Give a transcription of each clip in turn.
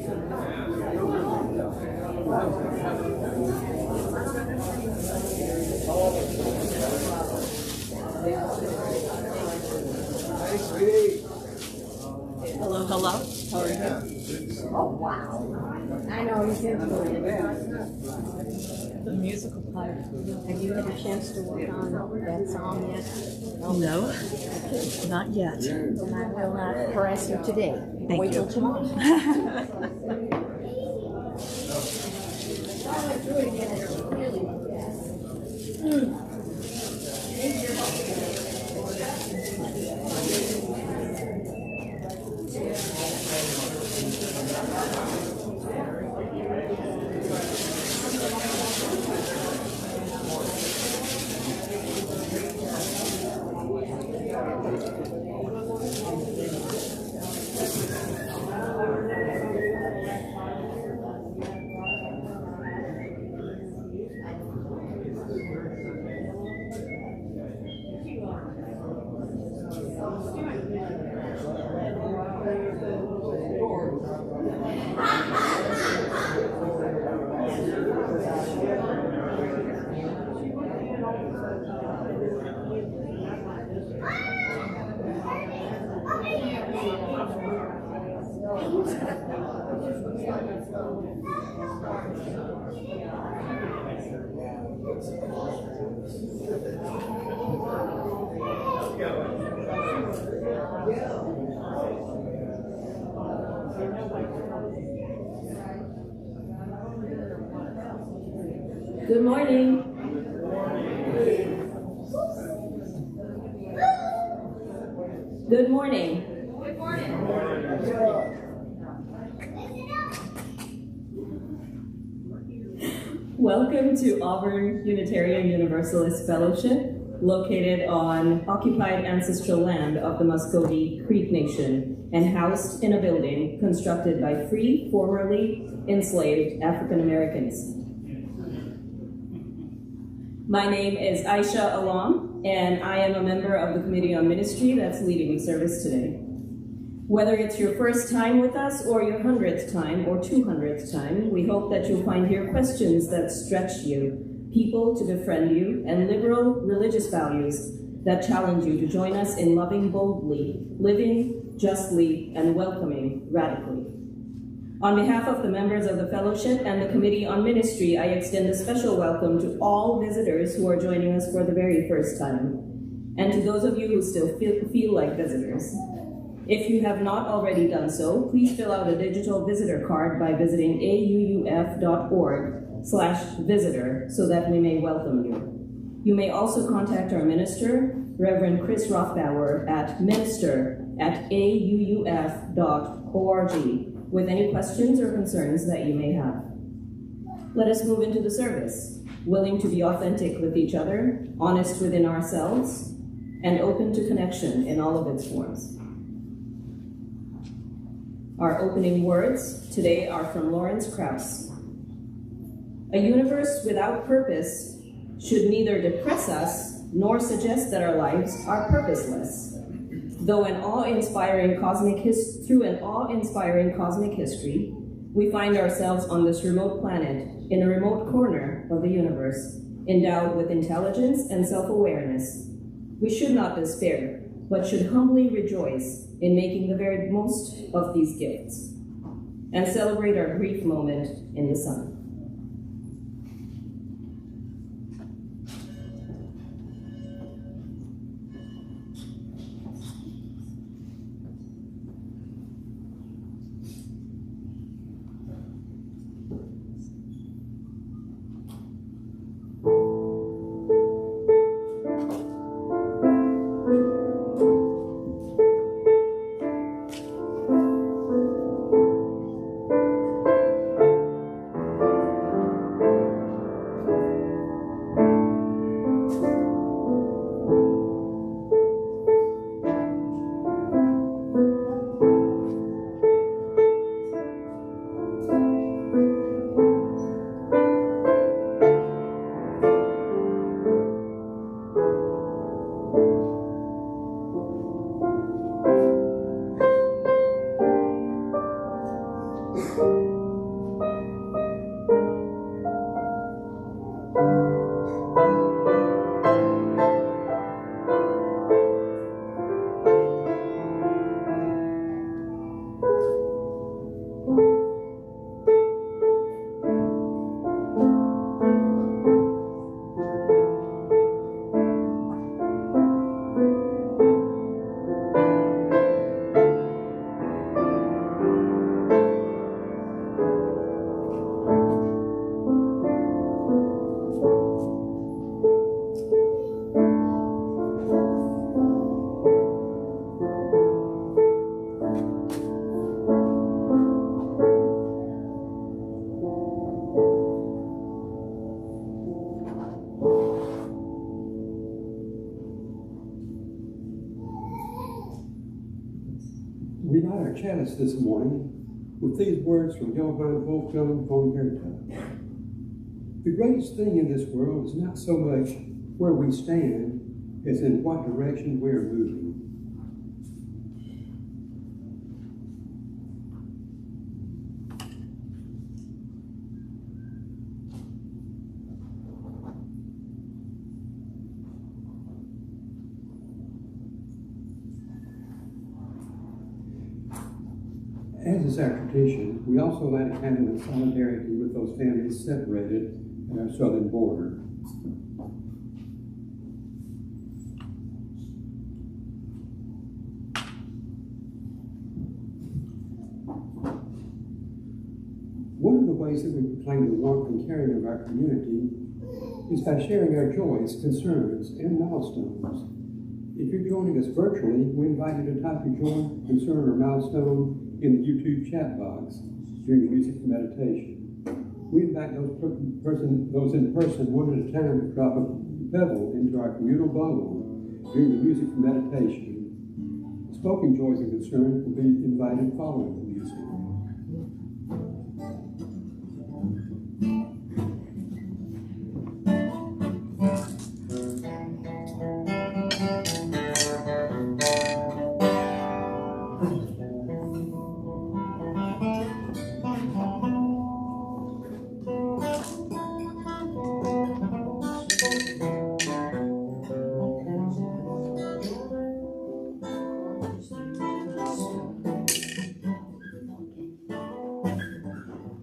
Hello, hello. How are you? Oh, wow. I know he's into The musical part. Have you had a chance to work on that song yet? No, not yet. Then I will not harass you today. Thank Wait you. till tomorrow. Good morning. Good morning. Good morning. Welcome to Auburn Unitarian Universalist Fellowship, located on occupied ancestral land of the Muscogee Creek Nation and housed in a building constructed by free, formerly enslaved African Americans. My name is Aisha Alam, and I am a member of the Committee on Ministry that's leading the service today. Whether it's your first time with us or your 100th time or 200th time, we hope that you'll find here questions that stretch you, people to befriend you, and liberal religious values that challenge you to join us in loving boldly, living justly, and welcoming radically. On behalf of the members of the Fellowship and the Committee on Ministry, I extend a special welcome to all visitors who are joining us for the very first time, and to those of you who still feel like visitors. If you have not already done so, please fill out a digital visitor card by visiting auuf.org/visitor so that we may welcome you. You may also contact our minister, Reverend Chris Rothbauer, at minister@auuf.org with any questions or concerns that you may have. Let us move into the service, willing to be authentic with each other, honest within ourselves, and open to connection in all of its forms. Our opening words today are from Lawrence Krauss. A universe without purpose should neither depress us nor suggest that our lives are purposeless. Through an awe-inspiring cosmic history, we find ourselves on this remote planet, in a remote corner of the universe, endowed with intelligence and self-awareness. We should not despair, but should humbly rejoice in making the very most of these gifts, and celebrate our brief moment in the sun. our chalice this morning with these words from Johann Wolfgang von Goethe. The greatest thing in this world is not so much where we stand as in what direction we are moving. As is our tradition, we also light a candle in solidarity with those families separated at our southern border. One of the ways that we proclaim the warmth and caring of our community is by sharing our joys, concerns, and milestones. If you're joining us virtually, we invite you to type your joy, concern, or milestone in the YouTube chat box during the music meditation. We invite those in person one at a time to drop a pebble into our communal bowl during the music meditation. Spoken joys and concerns will be invited following the music.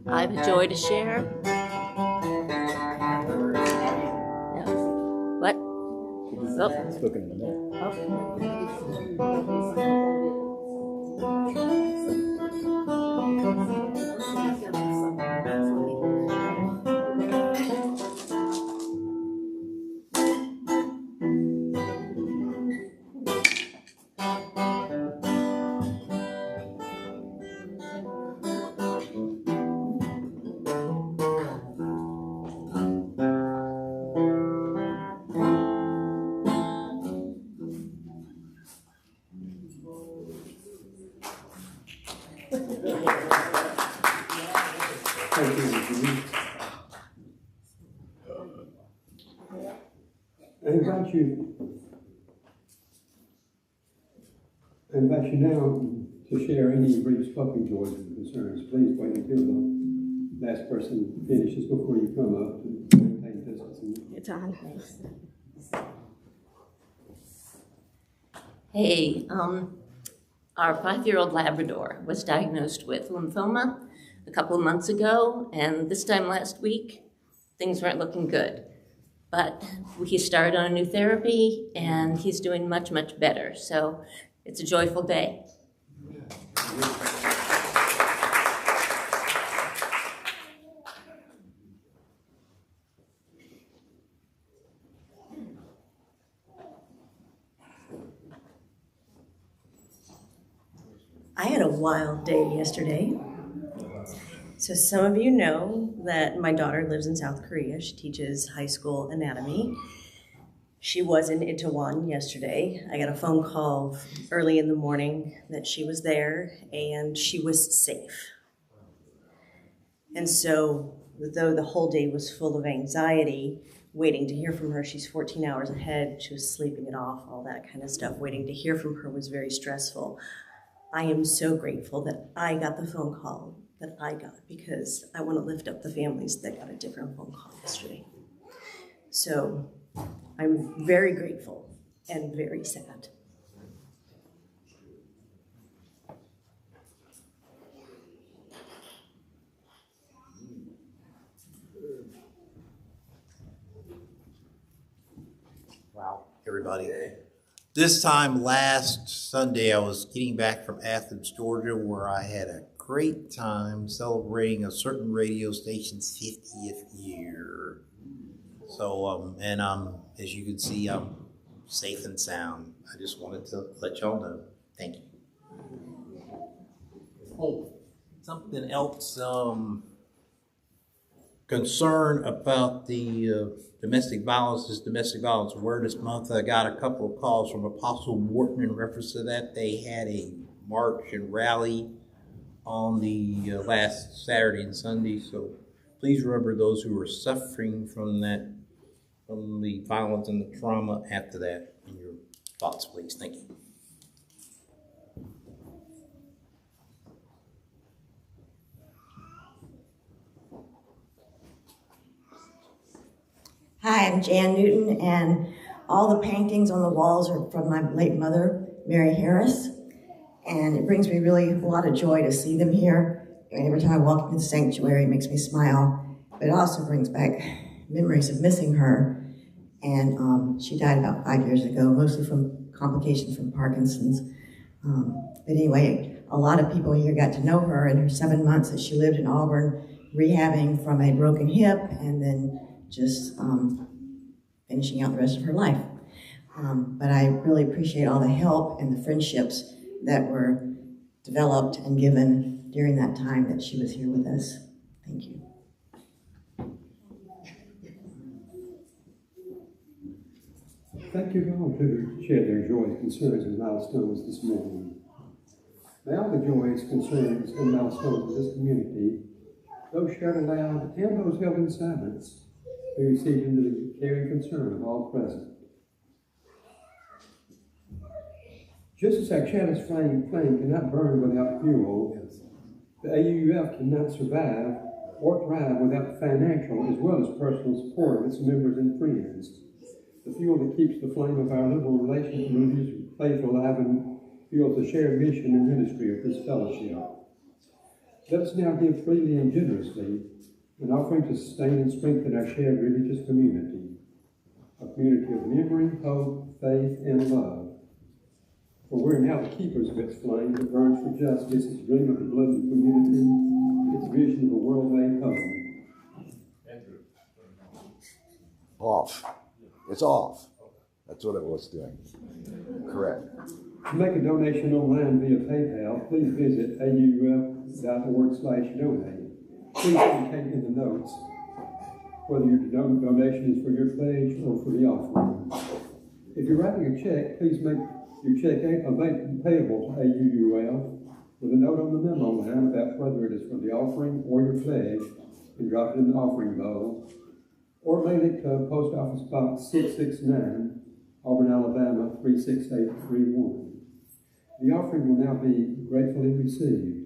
I have a joy to share. No. What? Oh. Spoken in the middle. I invite you now to share any brief spoken joys and concerns. Please wait until the last person finishes before you come up to maintain distance. It's on. Hey, our 5-year-old Labrador was diagnosed with lymphoma a couple of months ago, and this time last week, things weren't looking good. But he started on a new therapy, and he's doing much, much better. So it's a joyful day. I had a wild day yesterday. So some of you know that my daughter lives in South Korea. She teaches high school anatomy. She was in Itaewon yesterday. I got a phone call early in the morning that she was there and she was safe. And so, though the whole day was full of anxiety, waiting to hear from her, she's 14 hours ahead, she was sleeping it off, all that kind of stuff. Waiting to hear from her was very stressful. I am so grateful that I got the phone call that I got, because I want to lift up the families that got a different phone call yesterday. So I'm very grateful and very sad. Wow, everybody. This time last Sunday, I was getting back from Athens, Georgia, where I had a great time celebrating a certain radio station's 50th year. So, as you can see, I'm safe and sound. I just wanted to let y'all know. Thank you. Oh, something else, concern about the domestic violence awareness month. I got a couple of calls from Apostle Morton in reference to that. They had a march and rally on the last Saturday and Sunday. So please remember those who are suffering from that, from the violence and the trauma after that in your thoughts, please. Thank you. Hi, I'm Jan Newton, and all the paintings on the walls are from my late mother, Mary Harris, and it brings me really a lot of joy to see them here. Every time I walk into the sanctuary, it makes me smile, but it also brings back memories of missing her, and she died about 5 years ago, mostly from complications from Parkinson's. But anyway, a lot of people here got to know her in her 7 months that she lived in Auburn, rehabbing from a broken hip, and then just finishing out the rest of her life. But I really appreciate all the help and the friendships that were developed and given during that time that she was here with us. Thank you. Thank you to all who shared their joys, concerns, and milestones this morning. May all the joys, concerns, and milestones of this community, those shared aloud and those held in silence, be received into the care and concern of all present. Just as our chalice flame cannot burn without fuel, the AUUF cannot survive or thrive without financial as well as personal support of its members and friends. The fuel that keeps the flame of our liberal relation communities faithful, alive, and fuels the shared mission and ministry of this fellowship. Let us now give freely and generously, an offering to sustain and strengthen our shared religious community, a community of memory, hope, faith, and love. For we're now the keepers of its flame that burns for justice, its dream of the blooded community, its vision of a world made whole. Off. It's off. That's what it was doing. Correct. To make a donation online via PayPal, please visit auuf.org/donate. Please indicate in the notes whether your donation is for your pledge or for the offering. If you're writing a check, please make your check payable to AUUF with a note on the memo line about whether it is for the offering or your pledge, and drop it in the offering bowl, or mail it to Post Office Box 669, Auburn, Alabama 36831. The offering will now be gratefully received.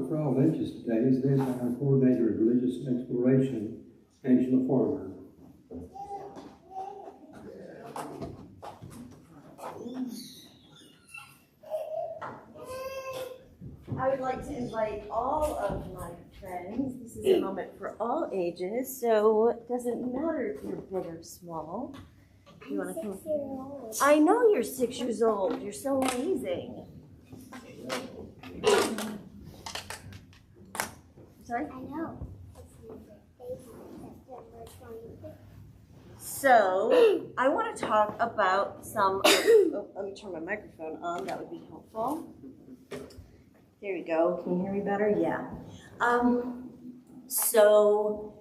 For all ages today is led by our coordinator of religious exploration, Angela Farmer. I would like to invite all of my friends. This is a moment for all ages, so it doesn't matter if you're big or small. You want to come? 6 years old. I know you're 6 years old. You're so amazing. Sorry? I know. It's my birthday, September 25th. So, I want to talk about some, oh, let me turn my microphone on, that would be helpful. There you go, can you hear me better? Yeah. So,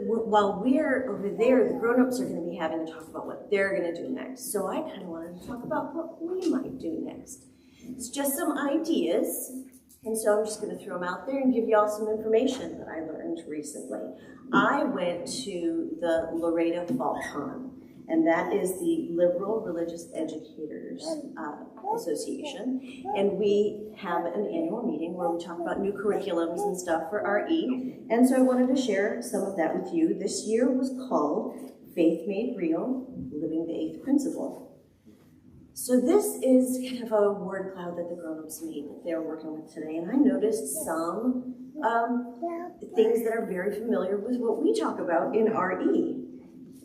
while we're over there, the grown-ups are going to be having to talk about what they're going to do next. So I kind of wanted to talk about what we might do next. It's just some ideas, and so I'm just going to throw them out there and give you all some information that I learned recently. I went to the Laredo Fall Con, and that is the Liberal Religious Educators Association, and we have an annual meeting where we talk about new curriculums and stuff for RE, and so I wanted to share some of that with you. This year was called Faith Made Real, Living the Eighth Principle. So this is kind of a word cloud that the grown-ups made that they're working with today, and I noticed some things that are very familiar with what we talk about in RE.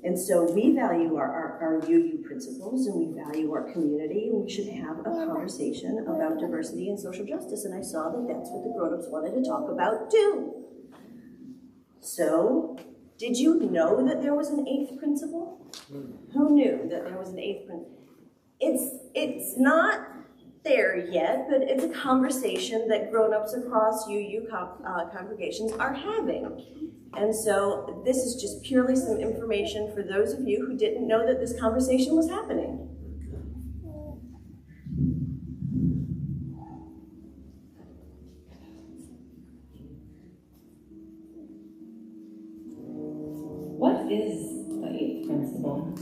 And so we value our UU principles, and we value our community, and we should have a conversation about diversity and social justice, and I saw that that's what the grown-ups wanted to talk about too. So, did you know that there was an eighth principle? Who knew that there was an eighth principle? It's not there yet, but it's a conversation that grown-ups across UU congregations are having. And so this is just purely some information for those of you who didn't know that this conversation was happening. What is the eighth principle?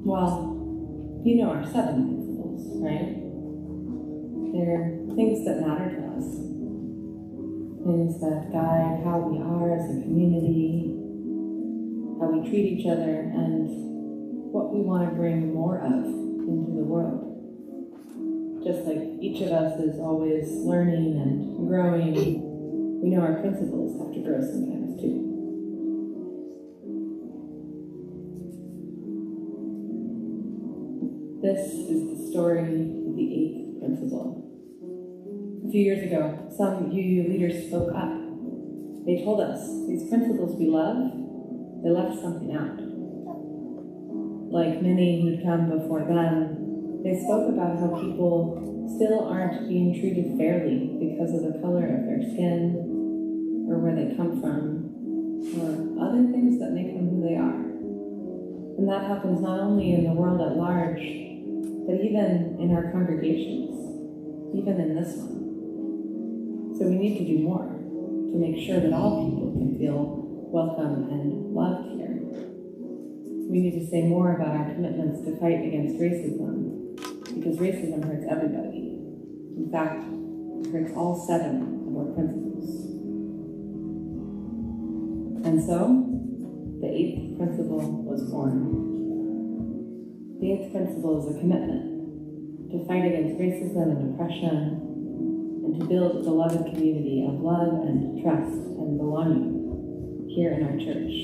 Well, you know our 7 principles, right? They're things that matter to us. Things that guide how we are as a community, how we treat each other, and what we want to bring more of into the world. Just like each of us is always learning and growing, we know our principles have to grow sometimes too. This is the story of the eighth principle. A few years ago, some UU leaders spoke up. They told us these principles we love, they left something out. Like many who'd come before them, they spoke about how people still aren't being treated fairly because of the color of their skin, or where they come from, or other things that make them who they are. And that happens not only in the world at large, but even in our congregations, even in this one. So we need to do more to make sure that all people can feel welcome and loved here. We need to say more about our commitments to fight against racism, because racism hurts everybody. In fact, it hurts all 7 of our principles. And so, the 8th principle was born. The 8th principle is a commitment to fight against racism and oppression, and to build a beloved community of love and trust and belonging here in our church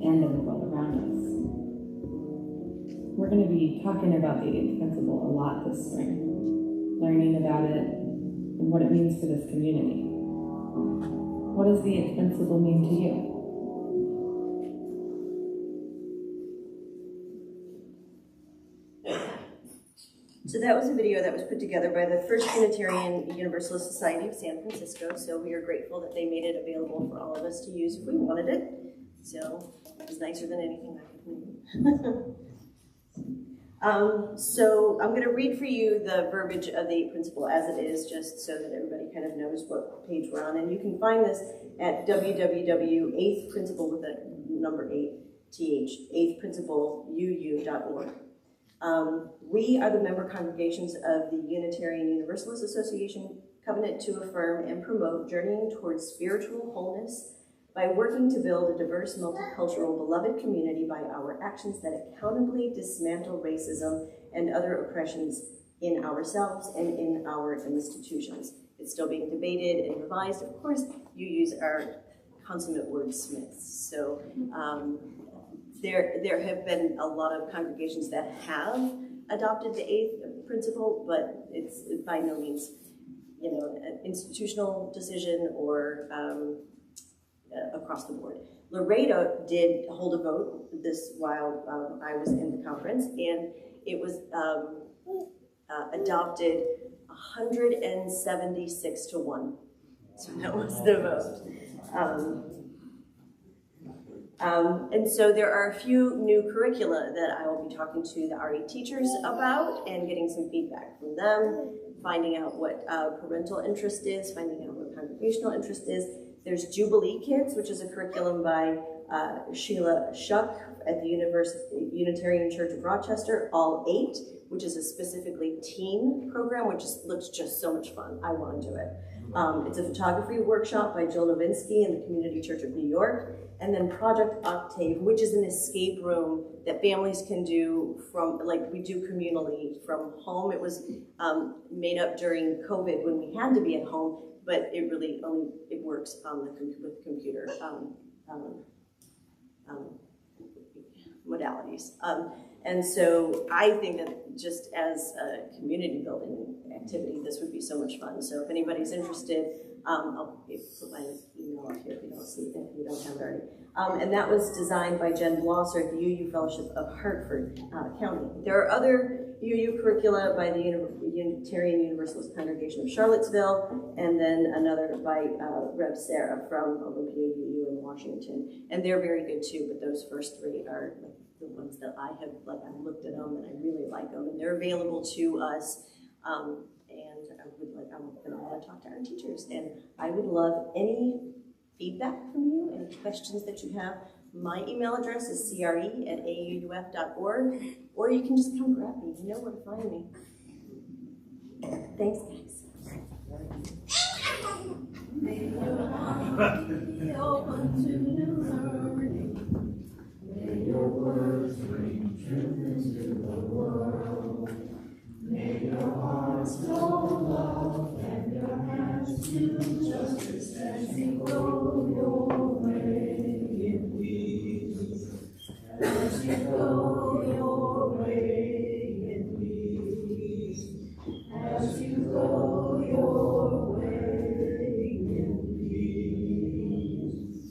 and in the world around us. We're going to be talking about the 8th principle a lot this spring, learning about it and what it means for this community. What does the 8th principle mean to you? So that was a video that was put together by the First Unitarian Universalist Society of San Francisco. So we are grateful that they made it available for all of us to use if we wanted it. So it was nicer than anything I could do. So I'm going to read for you the verbiage of the 8th principle as it is, just so that everybody kind of knows what page we're on. And you can find this at www.8thprinciple with the number 8, th, 8thprincipleuu.org. We are the member congregations of the Unitarian Universalist Association, covenant to affirm and promote journeying towards spiritual wholeness by working to build a diverse, multicultural, beloved community by our actions that accountably dismantle racism and other oppressions in ourselves and in our institutions. It's still being debated and revised. Of course, UUs are consummate wordsmiths. So there have been a lot of congregations that have adopted the eighth principle, but it's by no means, an institutional decision or across the board. Laredo did hold a vote this while I was in the conference, and it was adopted 176 to 1. So that was the vote. And so there are a few new curricula that I will be talking to the RE teachers about and getting some feedback from them, finding out what parental interest is, finding out what congregational interest is. There's Jubilee Kids, which is a curriculum by Sheila Shuck at the Unitarian Church of Rochester, All 8, which is a specifically teen program, which looks just so much fun. I want to do it. It's a photography workshop by Jill Novinsky in the Community Church of New York. And then Project Octave, which is an escape room that families can do from, like we do communally from home. It was made up during COVID when we had to be at home, but it really it works with computer modalities. And so I think that just as a community building activity, this would be so much fun. So if anybody's interested, I'll put my email up here if you don't see it, if you don't have it already. And that was designed by Jen Blosser at the UU Fellowship of Hartford County. There are other UU curricula by the Unitarian Universalist Congregation of Charlottesville, and then another by Rev. Sarah from Olympia UU in Washington. And they're very good too, but those first three are the ones that I have, I've looked at them and I really like them, and they're available to us. And I want to talk to our teachers, and I would love any feedback from you, any questions that you have. My email address is cre@auuf.org, or you can just come grab me. You know where to find me. Thanks, guys. May your heart be open to new learning. May your words bring truth into the world. May your hearts know love and your hands do justice as you go your way in peace. As you go your way in peace. As you go your way in peace.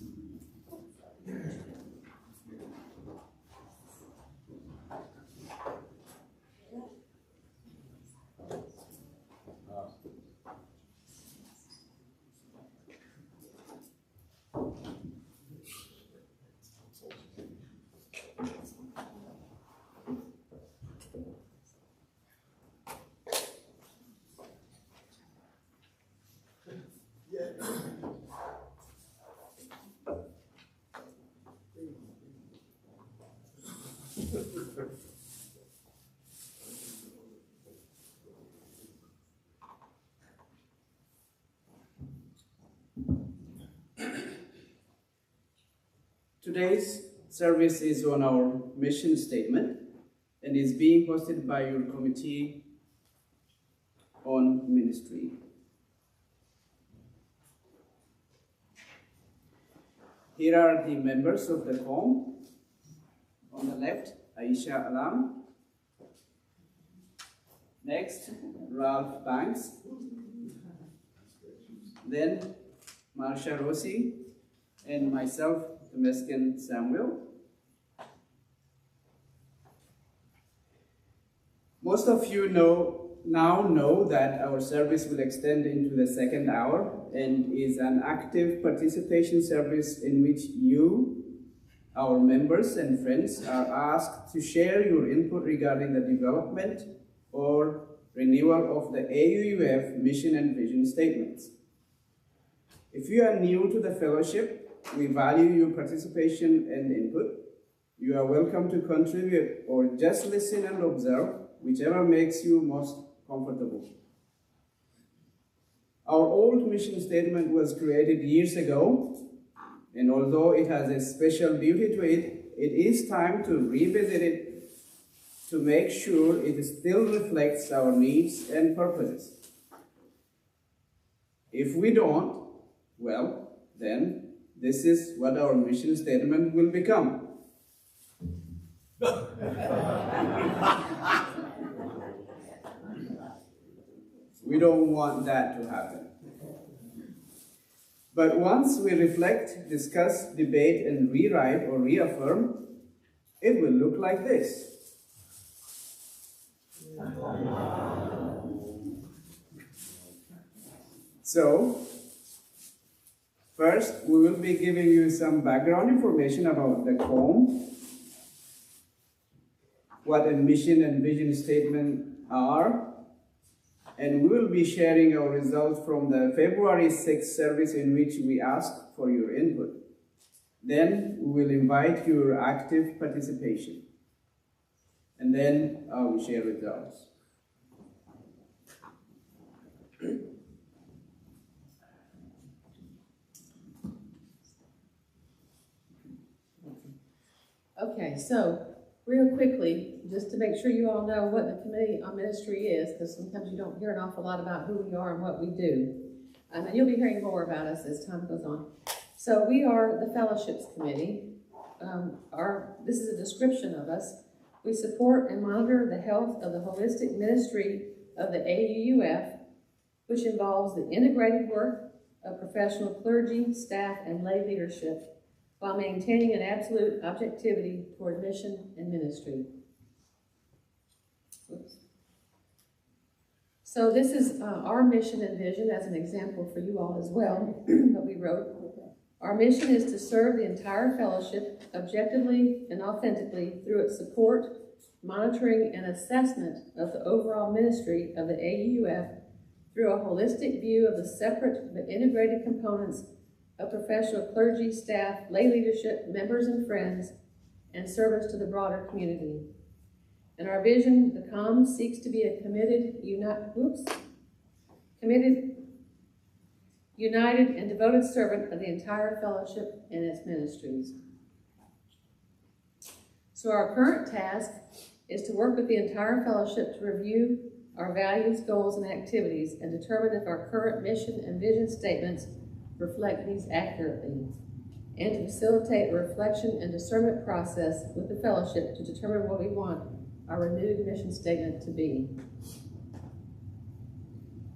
Today's service is on our mission statement and is being hosted by your Committee on Ministry. Here are the members of the COM. On the left, Aisha Alam. Next, Ralph Banks. Then, Marsha Rossi, and myself, Temeskin Samuel. Most of you now know that our service will extend into the second hour and is an active participation service in which you, our members and friends, are asked to share your input regarding the development or renewal of the AUUF Mission and Vision statements. If you are new to the fellowship, we value your participation and input. You are welcome to contribute or just listen and observe, whichever makes you most comfortable. Our old mission statement was created years ago, and although it has a special beauty to it, it is time to revisit it to make sure it still reflects our needs and purposes. If we don't, well, then this is what our mission statement will become. We don't want that to happen. But once we reflect, discuss, debate, and rewrite or reaffirm, it will look like this. So, first, we will be giving you some background information about the COM, what a mission and vision statement are, and we will be sharing our results from the February 6th service in which we asked for your input. Then we will invite your active participation. And then I will share results. Okay, so real quickly, just to make sure you all know what the Committee on Ministry is, because sometimes you don't hear an awful lot about who we are and what we do. And you'll be hearing more about us as time goes on. So we are the Fellowships Committee. This is a description of us. We support and monitor the health of the holistic ministry of the AUUF, which involves the integrated work of professional clergy, staff, and lay leadership, while maintaining an absolute objectivity toward mission and ministry. Oops. So this is our mission and vision as an example for you all as well, that we wrote. Our mission is to serve the entire fellowship objectively and authentically through its support, monitoring, and assessment of the overall ministry of the AUUF through a holistic view of the separate but integrated components of professional clergy, staff, lay leadership, members and friends, and service to the broader community. And our vision, the COM, seeks to be a united and devoted servant of the entire fellowship and its ministries. So our current task is to work with the entire fellowship to review our values, goals, and activities and determine if our current mission and vision statements reflect these accurately, and to facilitate a reflection and discernment process with the fellowship to determine what we want our renewed mission statement to be.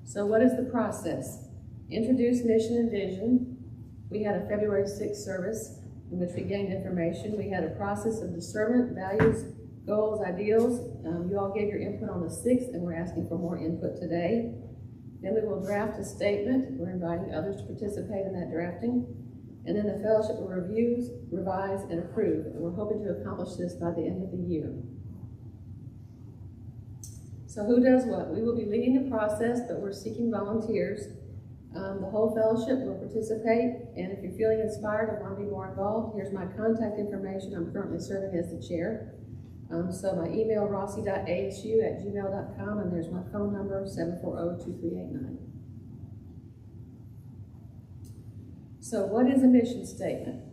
So what is the process? Introduce mission and vision. We had a February 6th service in which we gained information. We had a process of discernment, values, goals, ideals. You all gave your input on the 6th, and we're asking for more input today. Then we will draft a statement. We're inviting others to participate in that drafting. And then the fellowship will review, revise, and approve. And we're hoping to accomplish this by the end of the year. So who does what? We will be leading the process, but we're seeking volunteers. The whole fellowship will participate. And if you're feeling inspired or want to be more involved, here's my contact information. I'm currently serving as the chair. So my email, rossi.asu@gmail.com, and there's my phone number, 740-2389. So what is a mission statement?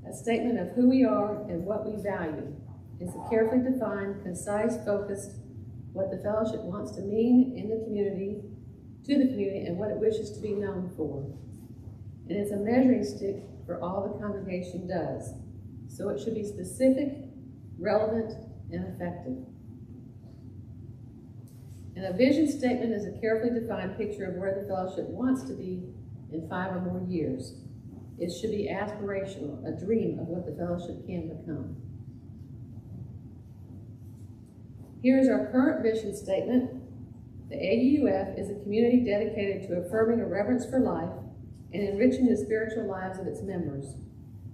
A statement of who we are and what we value. It's a carefully defined, concise, focused, what the fellowship wants to mean in the community, to the community, and what it wishes to be known for. And it's a measuring stick for all the congregation does. So it should be specific, relevant, and effective. And a vision statement is a carefully defined picture of where the fellowship wants to be in 5 or more years. It should be aspirational, a dream of what the fellowship can become. Here is our current vision statement. The AUUF is a community dedicated to affirming a reverence for life and enriching the spiritual lives of its members.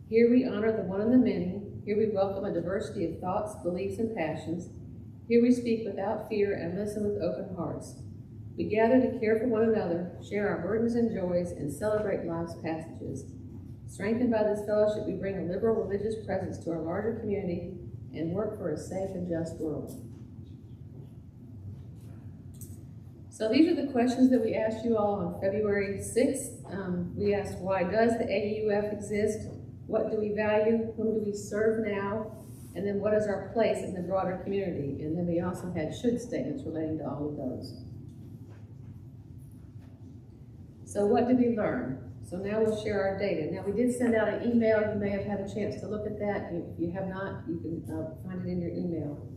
Here we honor the one and the many. Here we welcome a diversity of thoughts, beliefs, and passions. Here we speak without fear and listen with open hearts. We gather to care for one another, share our burdens and joys, and celebrate life's passages. Strengthened by this fellowship, we bring a liberal religious presence to our larger community and work for a safe and just world. So these are the questions that we asked you all on February 6th. We asked, why does the AUUF exist? What do we value? Whom do we serve now? And then what is our place in the broader community? And then we also had should statements relating to all of those. So what did we learn? So now we'll share our data. Now we did send out an email. You may have had a chance to look at that. If you have not, you can find it in your email.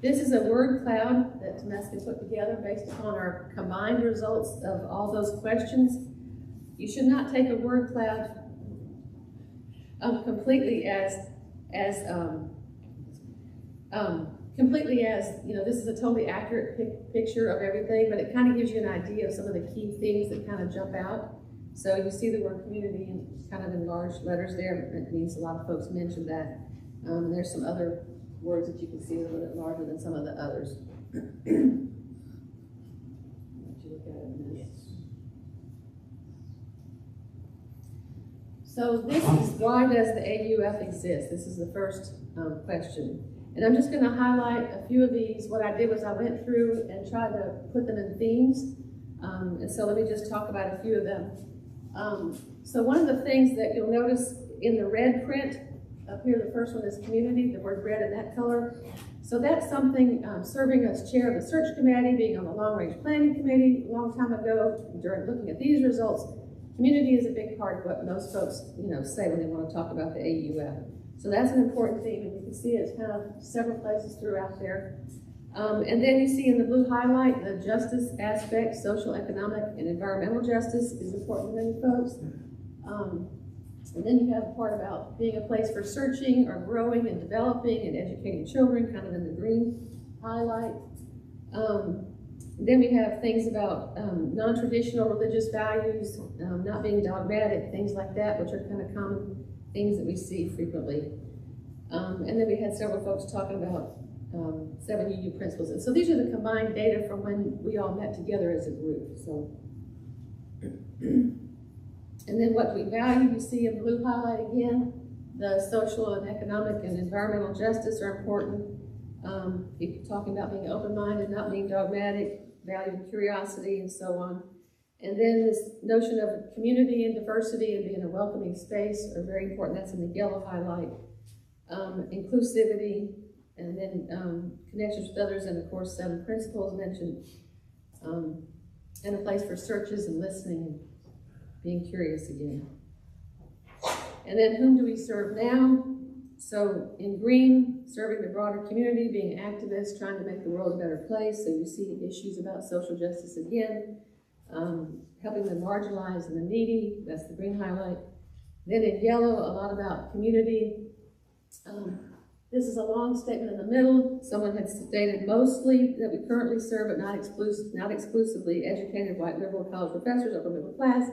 This is a word cloud that Temeskin put together based upon our combined results of all those questions. You should not take a word cloud completely as this is a totally accurate picture of everything, but it kind of gives you an idea of some of the key things that kind of jump out. So you see the word community kind of in large letters there. It means a lot of folks mentioned that. There's some other words that you can see a little bit larger than some of the others. Let you look at it in a minute. So this is, why does the AUF exist? This is the first question. And I'm just going to highlight a few of these. What I did was I went through and tried to put them in themes. And so let me just talk about a few of them. So one of the things that you'll notice in the red print, up here the first one is community, the word red in that color. So that's something, serving as chair of the search committee, being on the long range planning committee a long time ago, during looking at these results, community is a big part of what most folks say when they want to talk about the AUF. So that's an important theme, and you can see it's kind of several places throughout there. And then you see in the blue highlight the justice aspect, social, economic, and environmental justice is important to many folks. And then you have the part about being a place for searching or growing and developing and educating children, kind of in the green highlight. Then we have things about non-traditional religious values, not being dogmatic, things like that, which are kind of common things that we see frequently. And then we had several folks talking about 7 UU principles. And so these are the combined data from when we all met together as a group. So, and then what we value, you see in blue highlight again, the social and economic and environmental justice are important. If you're talking about being open-minded, not being dogmatic, valuing curiosity, and so on. And then this notion of community and diversity and being a welcoming space are very important. That's in the yellow highlight. Inclusivity, and then connections with others, and of course 7 principles mentioned, and a place for searches and listening and being curious again. And then whom do we serve now? So in green, serving the broader community, being activists, trying to make the world a better place. So you see issues about social justice again, helping the marginalized and the needy, that's the green highlight. Then in yellow, a lot about community. This is a long statement in the middle. Someone had stated mostly that we currently serve, but not exclusively, educated white liberal college professors, upper middle class.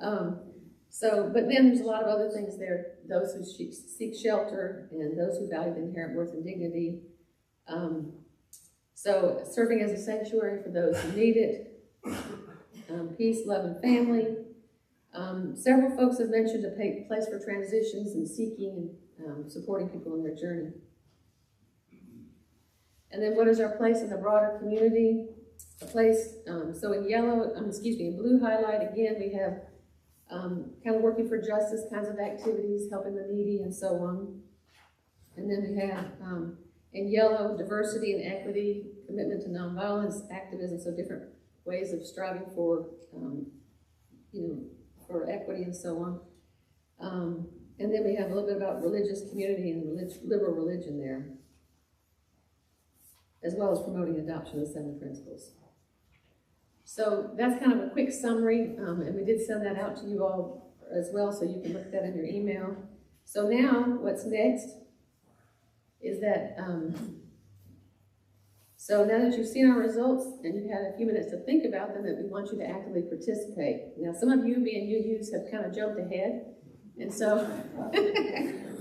But then there's a lot of other things there. Those who seek shelter and those who value the inherent worth and dignity. So serving as a sanctuary for those who need it. Peace, love, and family. Several folks have mentioned a place for transitions and seeking and supporting people in their journey. And then what is our place in the broader community? A place, so in yellow, in blue highlight, again, we have kind of working for justice kinds of activities, helping the needy and so on. And then we have, in yellow, diversity and equity, commitment to nonviolence, activism, so different ways of striving for, for equity and so on. And then we have a little bit about religious community and liberal religion there, as well as promoting adoption of the 7 principles. So that's kind of a quick summary, and we did send that out to you all as well, so you can look at that in your email. So now, what's next is that, so now that you've seen our results and you've had a few minutes to think about them, that we want you to actively participate. Now, some of you being UUs have kind of jumped ahead, and so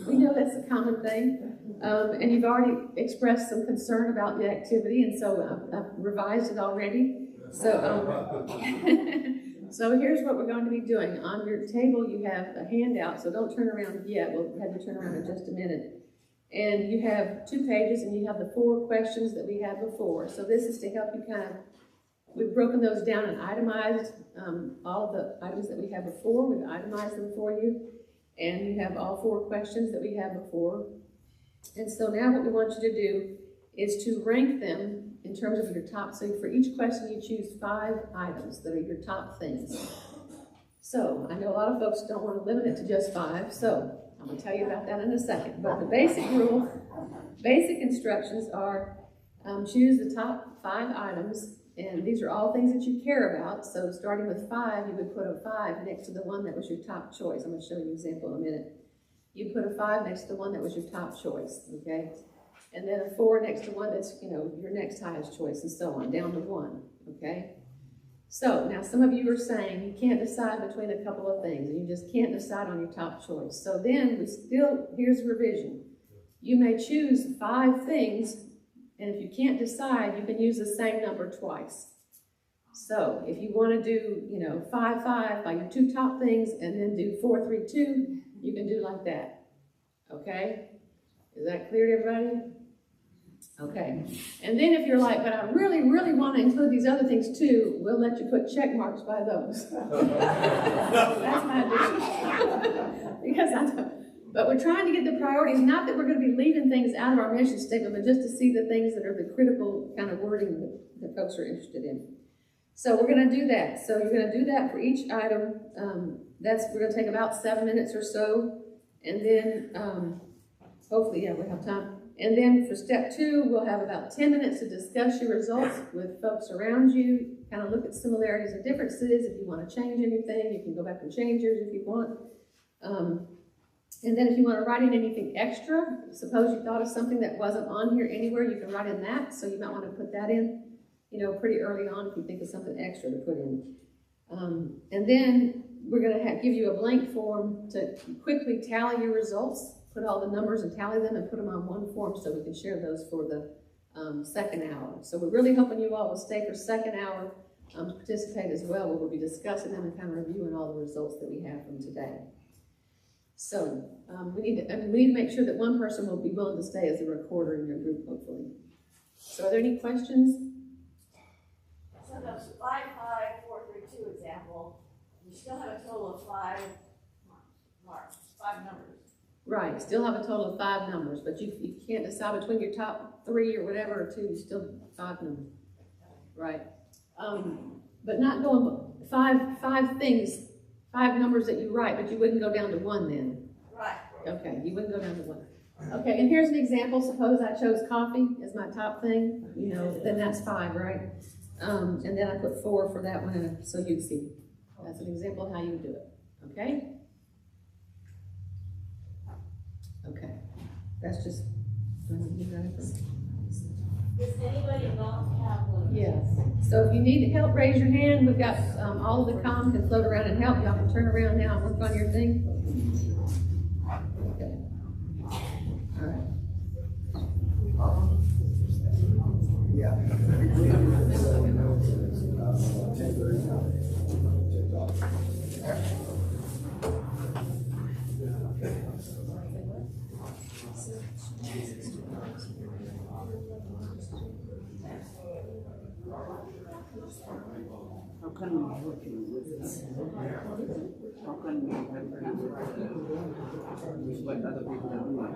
we know that's a common thing. And you've already expressed some concern about the activity, and so I've revised it already. So, so here's what we're going to be doing. On your table, you have a handout, so don't turn around yet. We'll have you turn around in just a minute. And you have 2 pages, and you have the 4 questions that we had before. So this is to help you we've broken those down and itemized all of the items that we had before. We've itemized them for you. And you have all 4 questions that we had before. And so now what we want you to do is to rank them in terms of your top, so for each question you choose 5 items that are your top things. So I know a lot of folks don't want to limit it to just 5, so I'm going to tell you about that in a second. But the basic rule, basic instructions are choose the top 5 items, and these are all things that you care about. So starting with 5, you would put a 5 next to the one that was your top choice. I'm going to show you an example in a minute. You put a 5 next to the one that was your top choice, okay? And then a 4 next to one that's, you know, your next highest choice, and so on, down to 1, okay? So now some of you are saying you can't decide between a couple of things, and you just can't decide on your top choice. So then here's revision. You may choose 5 things, and if you can't decide, you can use the same number twice. So if you want to do, you know, 5, 5 by your 2 top things, and then do 4, 3, 2, you can do like that, okay? Is that clear to everybody? Okay, and then if you're like, but I really, really want to include these other things too, we'll let you put check marks by those. That's my addition. Because I know. But we're trying to get the priorities, not that we're going to be leaving things out of our mission statement, but just to see the things that are the critical kind of wording that folks are interested in. So we're going to do that. So you're going to do that for each item. We're going to take about 7 minutes or so, and then hopefully, yeah, we'll have time. And then for step 2, we'll have about 10 minutes to discuss your results with folks around you, kind of look at similarities and differences. If you want to change anything, you can go back and change yours if you want. And then if you want to write in anything extra, suppose you thought of something that wasn't on here anywhere, you can write in that. So you might want to put that in, you know, pretty early on if you think of something extra to put in. And then we're going to give you a blank form to quickly tally your results. Put all the numbers and tally them and put them on one form so we can share those for the second hour. So we're really hoping you all will stay for second hour to participate as well, where we'll be discussing them and kind of reviewing all the results that we have from today. So we need to make sure that one person will be willing to stay as a recorder in your group, hopefully. So are there any questions? So those 5, 5, 4, 3, 2 example, you still have a total of 5 marks, 5 numbers. Right, still have a total of 5 numbers, but you can't decide between your top 3 or whatever or 2, you still 5 numbers. Right. But not going 5 things, 5 numbers that you write, but you wouldn't go down to 1 then. Right. Okay, you wouldn't go down to 1. Okay, and here's an example. Suppose I chose coffee as my top thing, you know, then that's 5, right? And then I put 4 for that one, so you'd see. That's an example of how you would do it, okay? Okay, that's just. Does anybody not have one? Yes. So if you need help, raise your hand. We've got all of the comm can float around and help. Y'all can turn around now and work on your thing. Okay. All right. How can we help you with this? How can we help you with what other people are doing?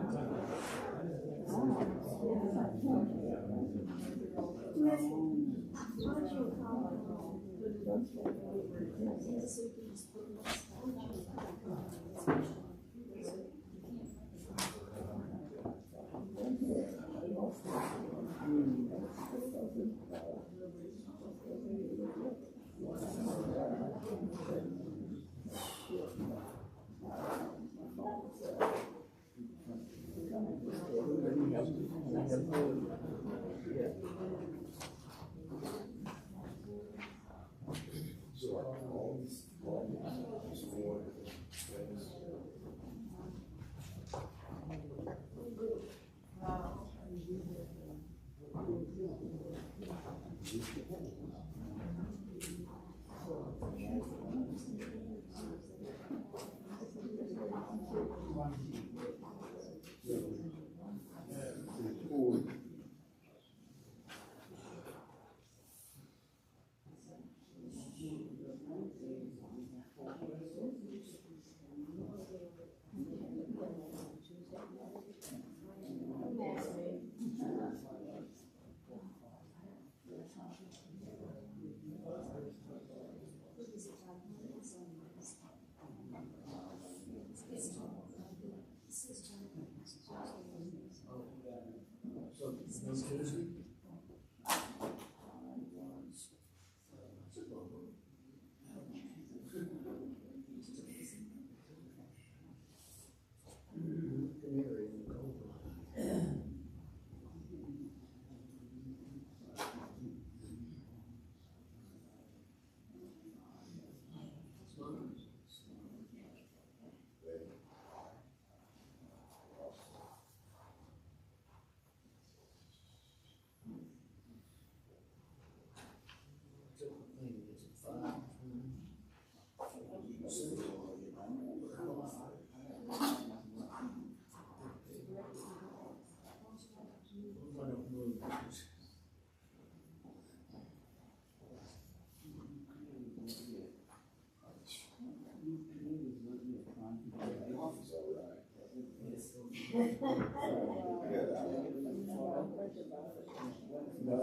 No,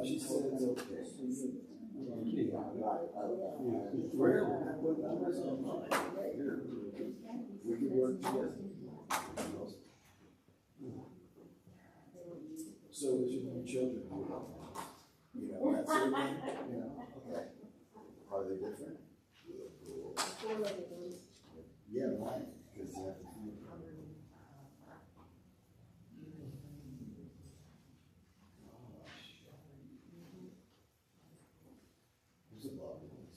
she said it's okay. We can work together. So there's your children, that sort of thing, okay. Are they different? Yeah, right, because you have to feel. There's a lot of things.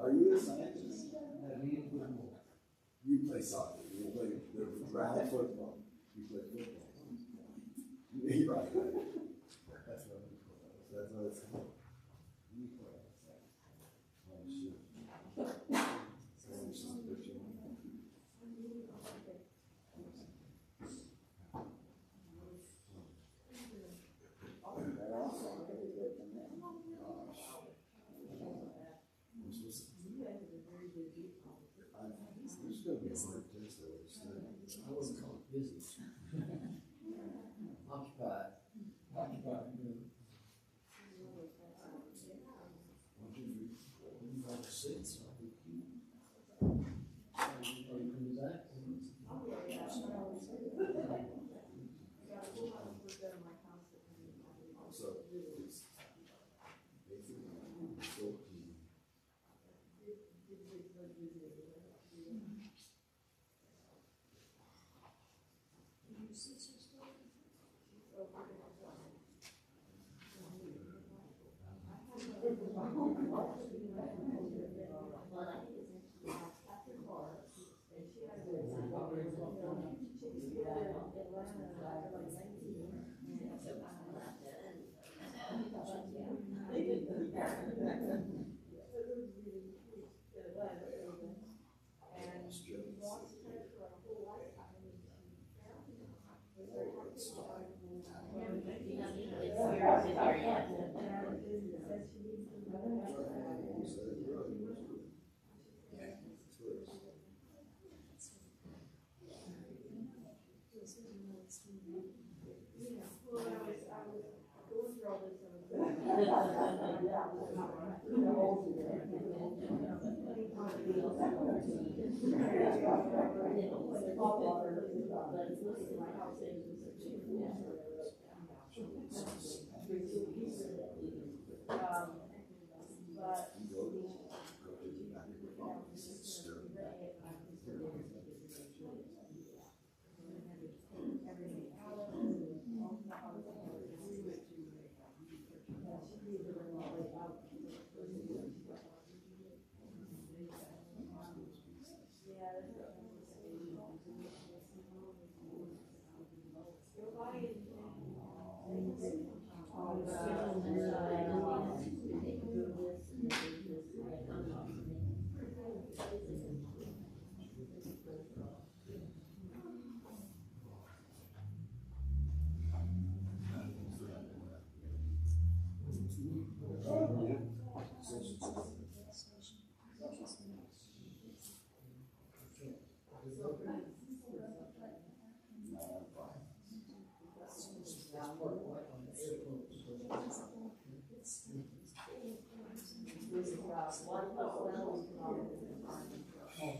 Are you a scientist? You play soccer. You play flag football. You play football. You're right. That's what it's called. You play. Oh, shit. I wasn't called busy. Occupied. Occupied. Six.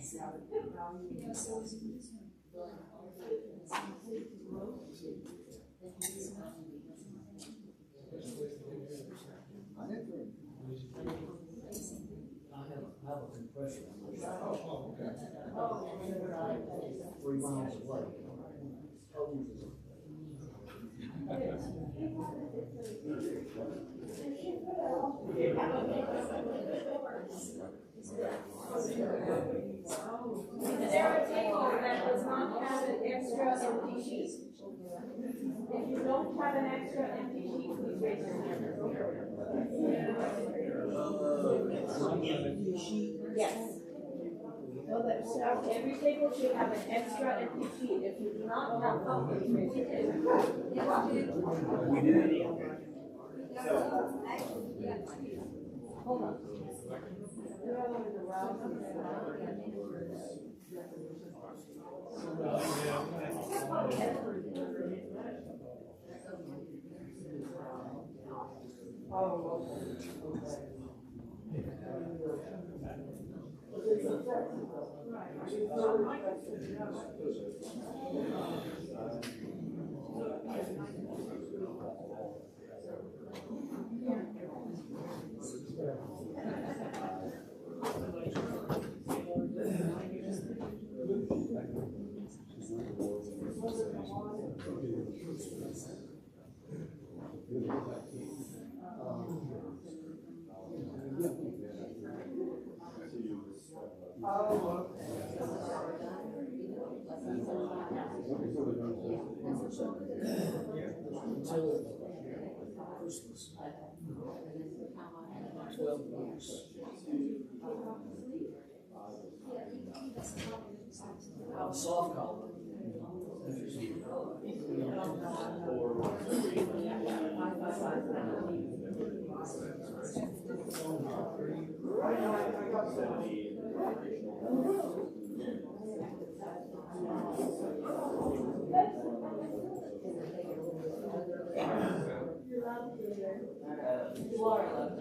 Is there a table that does not have an extra empty sheet? If you don't have an extra empty sheet, please raise your hand. Yes. So every table should have an extra empty sheet. If you do not have one, please raise your hand. Hold on. Soft color. You are allowed.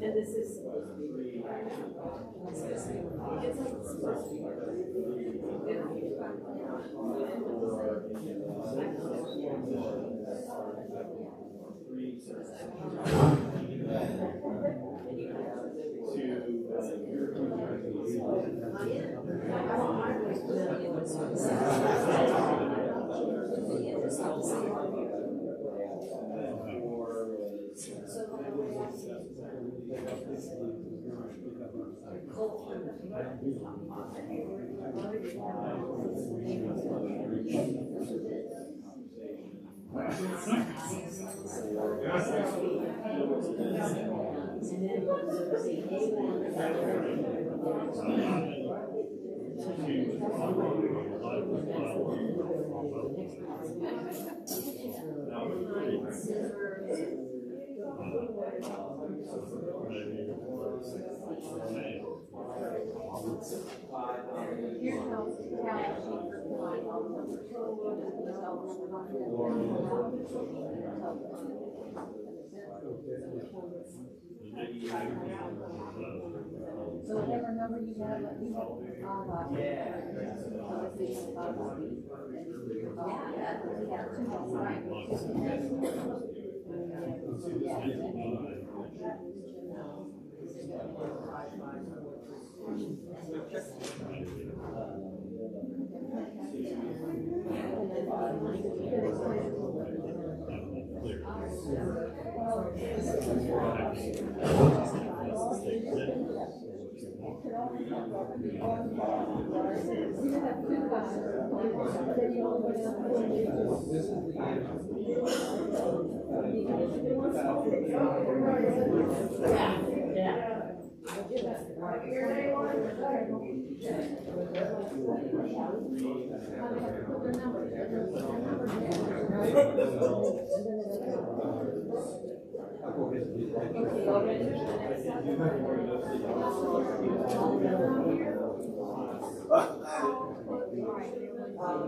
And this is supposed to be. It's supposed to be. So whatever number you have, let me know. And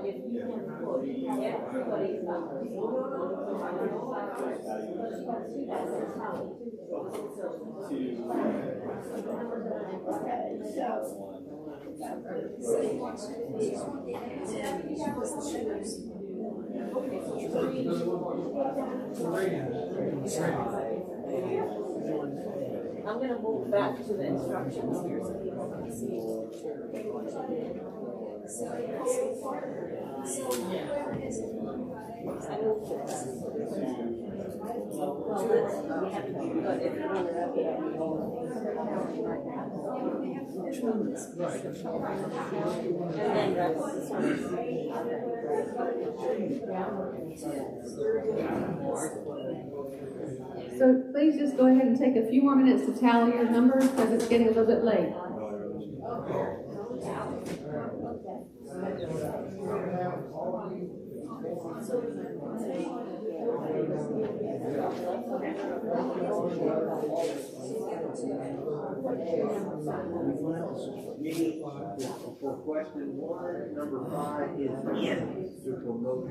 if you can put everybody's numbers I'm going to move back to the instructions here so people can see. So please just go ahead and take a few more minutes to tally your numbers because it's getting a little bit late. For question 1, number 5 is in to promote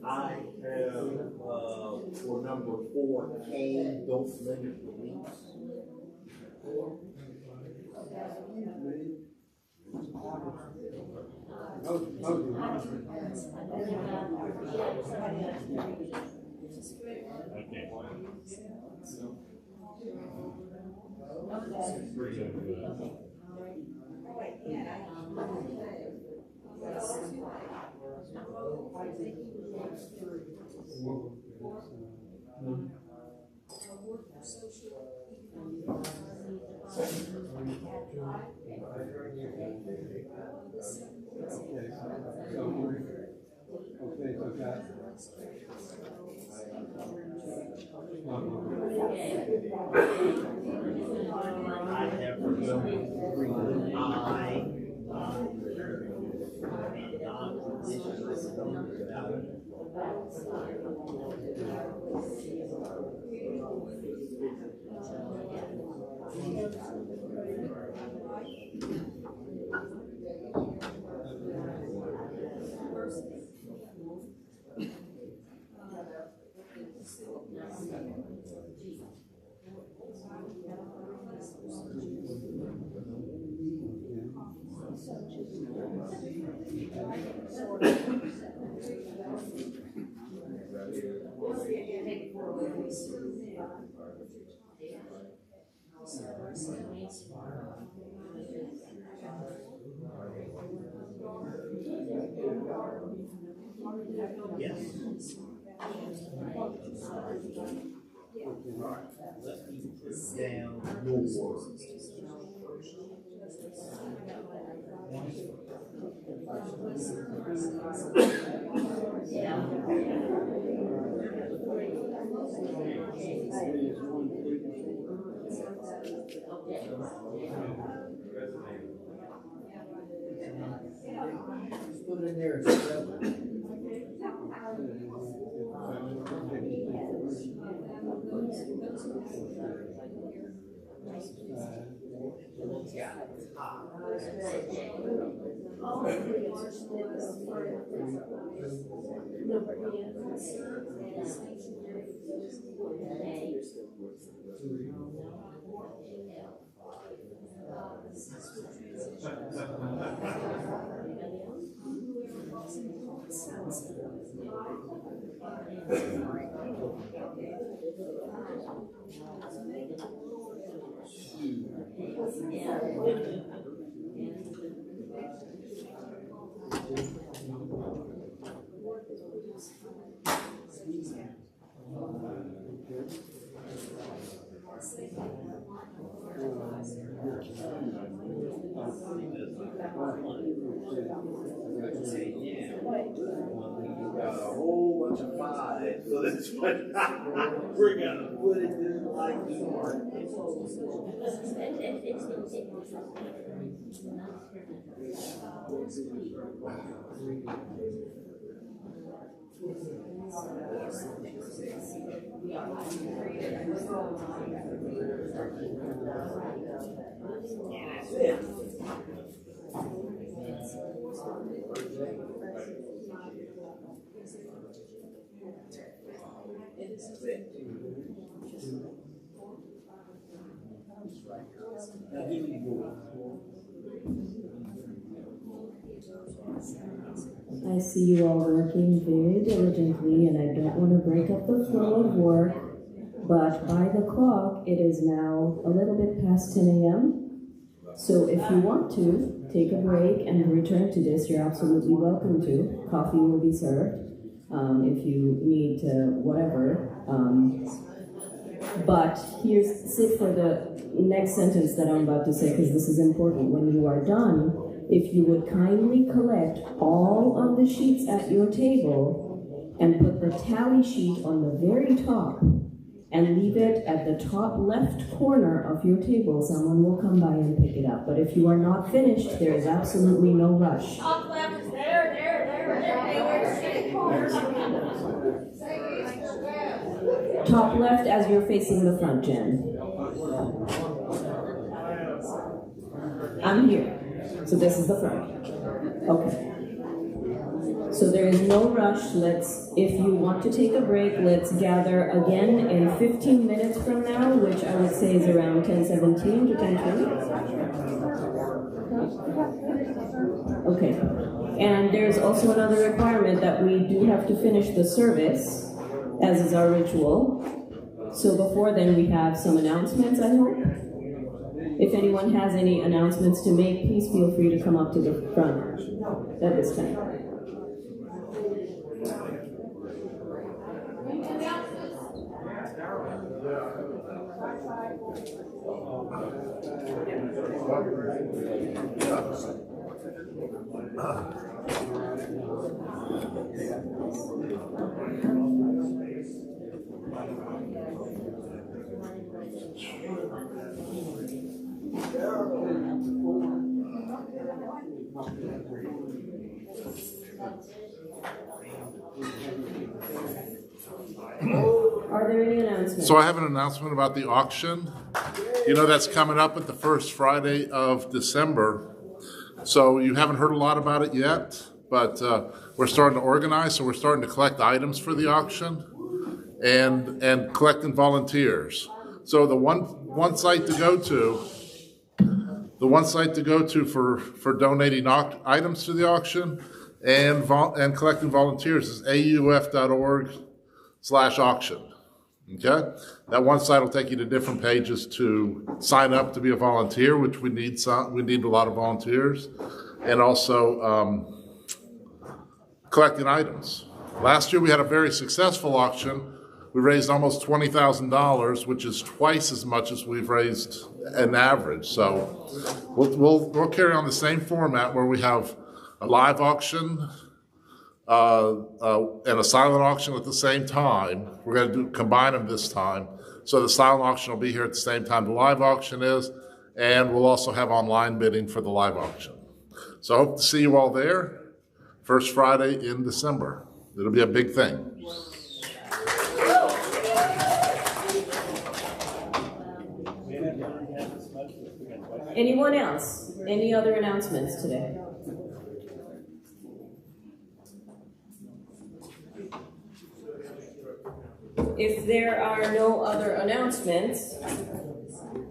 I have for number 4K, don't limit the leaks. Yes. All right, let me put down your words. Put it in there. Got a whole bunch of fives, so that's what we're gonna put it in like that's it. I see you all working very diligently, and I don't want to break up the flow of work, but by the clock, it is now a little bit past 10 a.m. So if you want to take a break and return to this, you're absolutely welcome to. Coffee will be served if you need to, whatever. But sit for the next sentence that I'm about to say, because this is important. When you are done, if you would kindly collect all of the sheets at your table and put the tally sheet on the very top and leave it at the top left corner of your table, someone will come by and pick it up. But if you are not finished, there is absolutely no rush. Top left is there. Top left as you're facing the front, Jen. I'm here. So this is the front. Okay. So there is no rush. If you want to take a break, let's gather again in 15 minutes from now, which I would say is around 10:17 to 10:20. Okay. And there's also another requirement that we do have to finish the service, as is our ritual. So before then, we have some announcements, I hope. If anyone has any announcements to make, please feel free to come up to the front at this time. Are there any announcements? So I have an announcement about the auction. You know, that's coming up at the first Friday of December. So you haven't heard a lot about it yet, but we're starting to organize. So we're starting to collect items for the auction and collecting volunteers. So the one site to go to, for donating items to the auction and collecting volunteers is AUUF.org/auction. Okay, that one site will take you to different pages to sign up to be a volunteer, which we need a lot of volunteers, and also collecting items. Last year we had a very successful auction. We raised almost $20,000, which is twice as much as we've raised an average. So we'll carry on the same format where we have a live auction and a silent auction at the same time. We're going to combine them this time. So the silent auction will be here at the same time the live auction is, and we'll also have online bidding for the live auction. So I hope to see you all there, first Friday in December. It'll be a big thing. Anyone else? Any other announcements today? If there are no other announcements,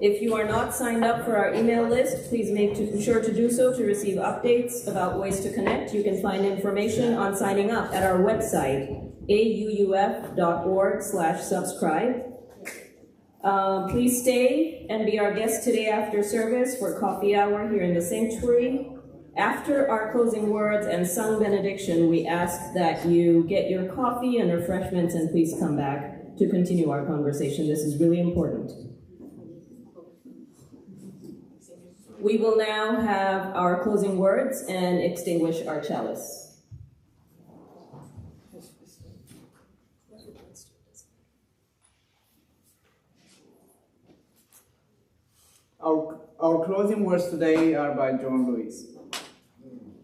if you are not signed up for our email list, please make sure to do so to receive updates about ways to connect. You can find information on signing up at our website, auuf.org/subscribe. Please stay and be our guest today after service for coffee hour here in the sanctuary. After our closing words and sung benediction, we ask that you get your coffee and refreshments and please come back to continue our conversation. This is really important. We will now have our closing words and extinguish our chalice. Our closing words today are by John Lewis.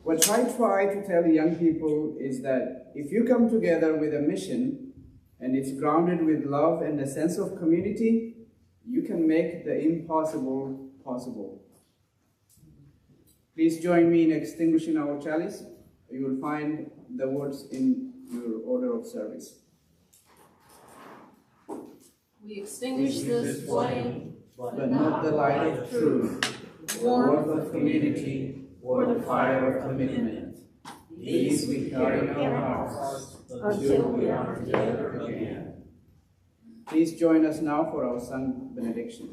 What I try to tell young people is that if you come together with a mission and it's grounded with love and a sense of community, you can make the impossible possible. Please join me in extinguishing our chalice. You will find the words in your order of service. We extinguish this flame, but not the light of truth, warmth of community, or the fire of commitment. These we carry in our hearts until we are together again. Please join us now for our sung benediction.